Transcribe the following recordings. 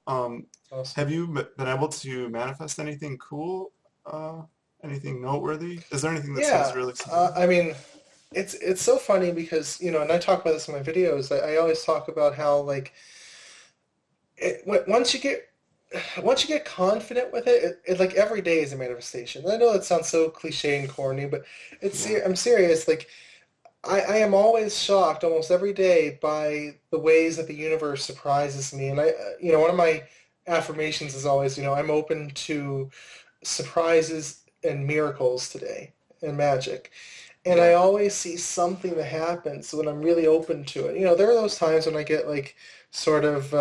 Awesome. Have you been able to manifest anything cool? Anything noteworthy? Is there anything that seems Yeah, real exciting? I mean, it's so funny because and I talk about this in my videos. I always talk about how like once you get confident with it, like every day is a manifestation. And I know that sounds so cliche and corny, but Yeah. I'm serious. Like I am always shocked almost every day by the ways that the universe surprises me. And one of my affirmations is always, I'm open to surprises and miracles today and magic. And I Yeah. always see something that happens when I'm really open to it. There are those times when I get like sort of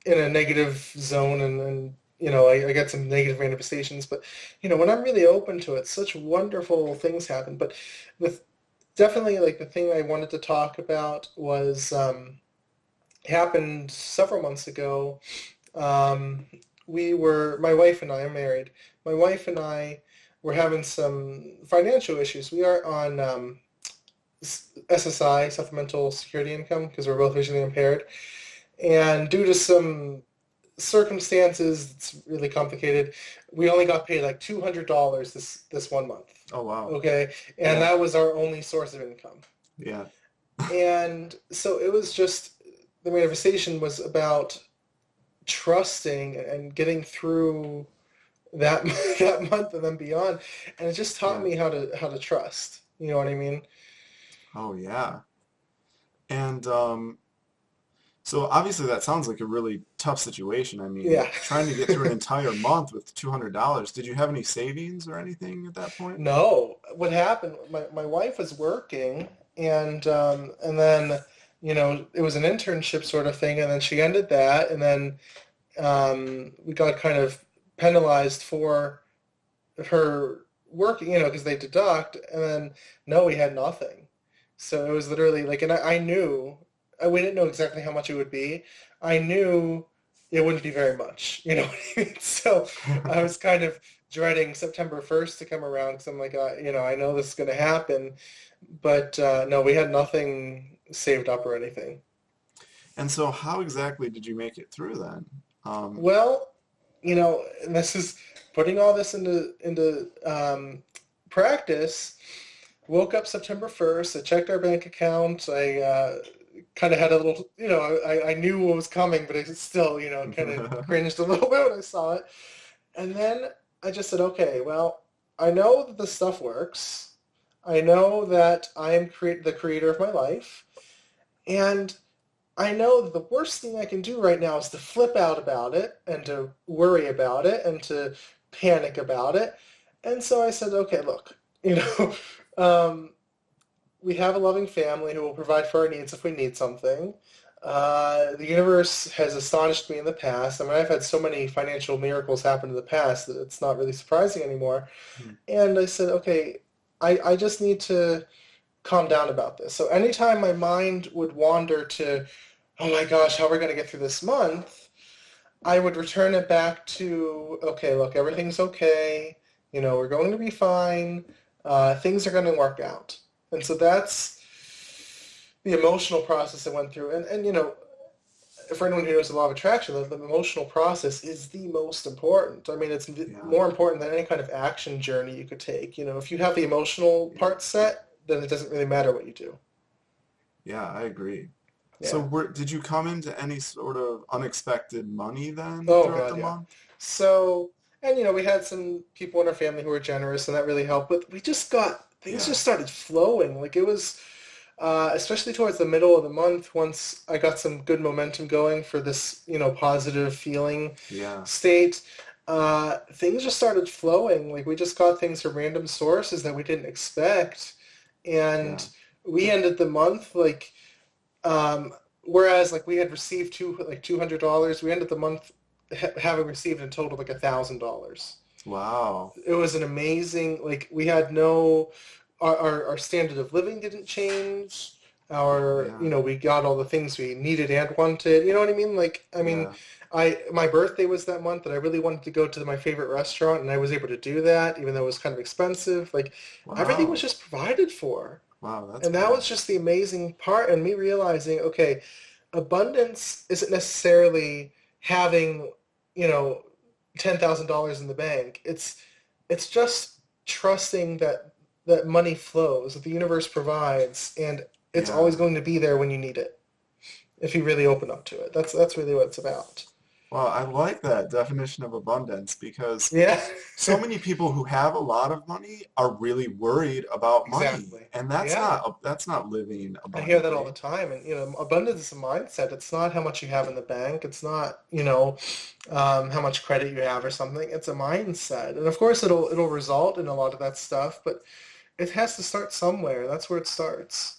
in a negative zone and I get some negative manifestations, but when I'm really open to it, such wonderful things happen. But with definitely like the thing I wanted to talk about was happened several months ago. Um, my wife and I are married. My wife and I were having some financial issues. We are on SSI, supplemental security income, because we're both visually impaired. And due to some circumstances, it's really complicated. We only got paid like $200 this one month. Oh wow. Okay, and Yeah. that was our only source of income. Yeah. And so it was just the manifestation was about trusting and getting through that that month and then beyond, and it just taught Yeah. me how to trust. You know what I mean? Oh yeah. And so obviously that sounds like a really tough situation. I mean, Yeah. trying to get through an entire month with $200. Did you have any savings or anything at that point? No, what happened? My wife was working, and then it was an internship sort of thing, and then she ended that, and then we got kind of penalized for her working, because they deduct, and then no, we had nothing. So it was literally like, and I knew, we didn't know exactly how much it would be. I knew it wouldn't be very much, you know what I mean? So I was kind of dreading September 1st to come around because I'm like, I know this is going to happen, but no, we had nothing saved up or anything. And so how exactly did you make it through then? Well, and this is putting all this into practice. Woke up September 1st. I checked our bank account. I kind of had a little, I knew what was coming, but I still, kind of cringed a little bit when I saw it. And then I just said, okay, well, I know that this stuff works. I know that I am the creator of my life. And I know that the worst thing I can do right now is to flip out about it and to worry about it and to panic about it. And so I said, okay, look, um, we have a loving family who will provide for our needs if we need something. The universe has astonished me in the past. I mean, I've had so many financial miracles happen in the past that it's not really surprising anymore. And I said, okay, I just need to calm down about this. So anytime my mind would wander to, oh my gosh, how are we going to get through this month? I would return it back to, okay, look, everything's okay. We're going to be fine. Things are going to work out. And so that's the emotional process I went through. And for anyone who knows the law of attraction, the emotional process is the most important. I mean, it's Yeah. more important than any kind of action journey you could take. If you have the emotional Yeah. part set, then it doesn't really matter what you do. Yeah, I agree. So Yeah. did you come into any sort of unexpected money then Oh throughout the God, yeah. month? So, and we had some people in our family who were generous, and that really helped. But we just got things Yeah. just started flowing. Like it was, especially towards the middle of the month, once I got some good momentum going for this, positive feeling Yeah. state. Things just started flowing. Like we just got things from random sources that we didn't expect, Yeah. and we ended the month like. Whereas like we had received $200, we ended the month having received in total like $1,000. Wow. It was an amazing like we had no our standard of living didn't change. Yeah. We got all the things we needed and wanted. You know what I mean? Like I mean, Yeah. my birthday was that month, and I really wanted to go to my favorite restaurant, and I was able to do that, even though it was kind of expensive. Like everything was Wow. just provided for. Wow, that's And that great. was just the amazing part, and me realizing, okay, abundance isn't necessarily having, you know, $10,000 in the bank. It's just trusting that money flows, that the universe provides, and it's always Yeah. going to be there when you need it. If you really open up to it, that's really what it's about. Well, I like that definition of abundance because Yeah, so many people who have a lot of money are really worried about money, exactly. and Yeah. that's not living I hear that all the abundantly. time, and abundance is a mindset. It's not how much you have in the bank. It's not, how much credit you have or something. It's a mindset, and of course, it'll result in a lot of that stuff, but it has to start somewhere. That's where it starts.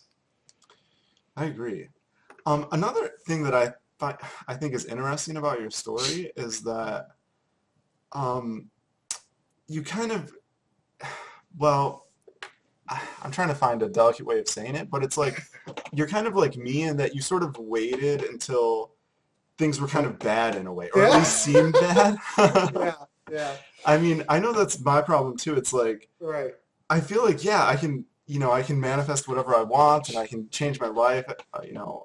I agree. Another thing that I think is interesting about your story is that um, you kind of, well, I'm trying to find a delicate way of saying it, but it's like you're kind of like me in that you sort of waited until things were kind of bad in a way, or at Yeah, least seemed bad. yeah, yeah. I mean, I know that's my problem too. It's like Right, I feel like, yeah, I can, I can manifest whatever I want and I can change my life,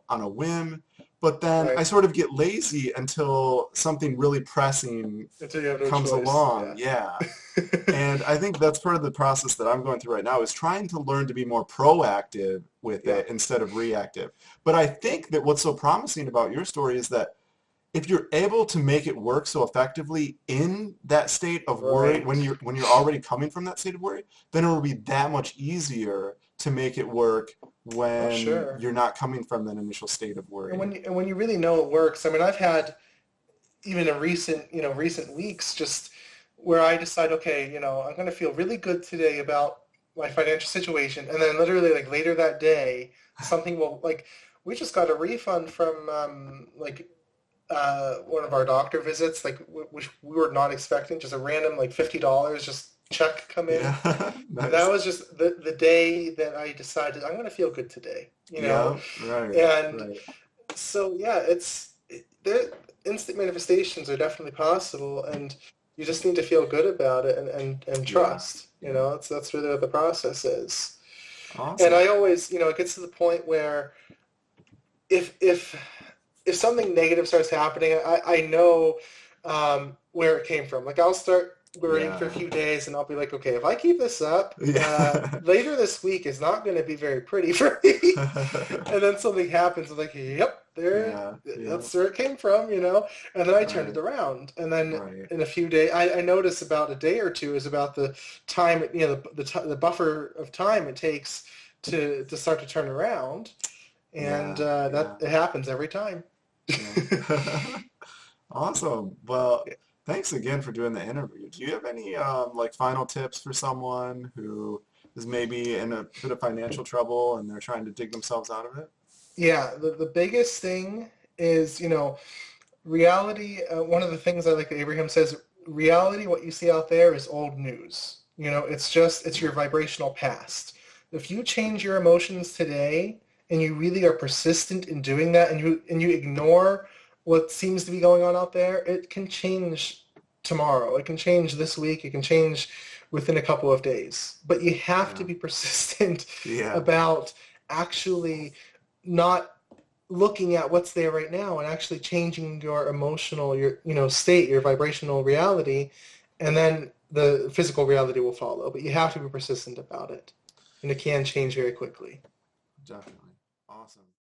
on a whim. But then I right. sort of get lazy until something really pressing Until you have no comes choice. along. Yeah. Yeah. And I think that's part of the process that I'm going through right now is trying to learn to be more proactive with Yeah. it instead of reactive. But I think that what's so promising about your story is that if you're able to make it work so effectively in that state of worry, Right. when you're already coming from that state of worry, then it will be that much easier to make it work Oh, when sure. you're not coming from that initial state of And worry. when you really know it works, I mean, I've had even in recent weeks, just where I decide, okay, I'm going to feel really good today about my financial situation, and then literally like later that day, something will like we just got a refund from one of our doctor visits, like which we were not expecting, just a random like $50 just check come in. Yeah, And that nice. was just the day that I decided I'm going to feel good today, Yeah, right, and right, so yeah, the instant manifestations are definitely possible, and you just need to feel good about it and yeah, trust. yeah. That's really what the process is. And Awesome. I always, it gets to the point where if if if something negative starts happening, I know where it came from. Like I'll start worrying for a Yeah. few days, and I'll be like, okay, if I keep this up, Yeah. later this week is not going to be very pretty for me. And then something happens, I'm like, yep, Yeah, yeah, that's where it came from. And then I turn it right, around, and then right. in a few days, I notice about a day or two is about the time, the buffer of time it takes to start to turn around, and Yeah, that yeah, it happens every time. yeah. Awesome. Well, thanks again for doing the interview. Do you have any like final tips for someone who is maybe in a bit of financial trouble and they're trying to dig themselves out of it? Yeah, the biggest thing is, reality. One of the things I like that Abraham says, reality, what you see out there is old news. It's your Yeah. vibrational past. If you change your emotions today and you really are persistent in doing that, and you ignore what seems to be going on out there, it can change tomorrow. It can change this week. It can change within a couple of days. But you have to Yeah. be persistent Yeah. about actually not looking at what's there right now and actually changing your emotional state, your vibrational reality, and then the physical reality will follow. But you have to be persistent about it, and it can change very quickly. Definitely. Awesome.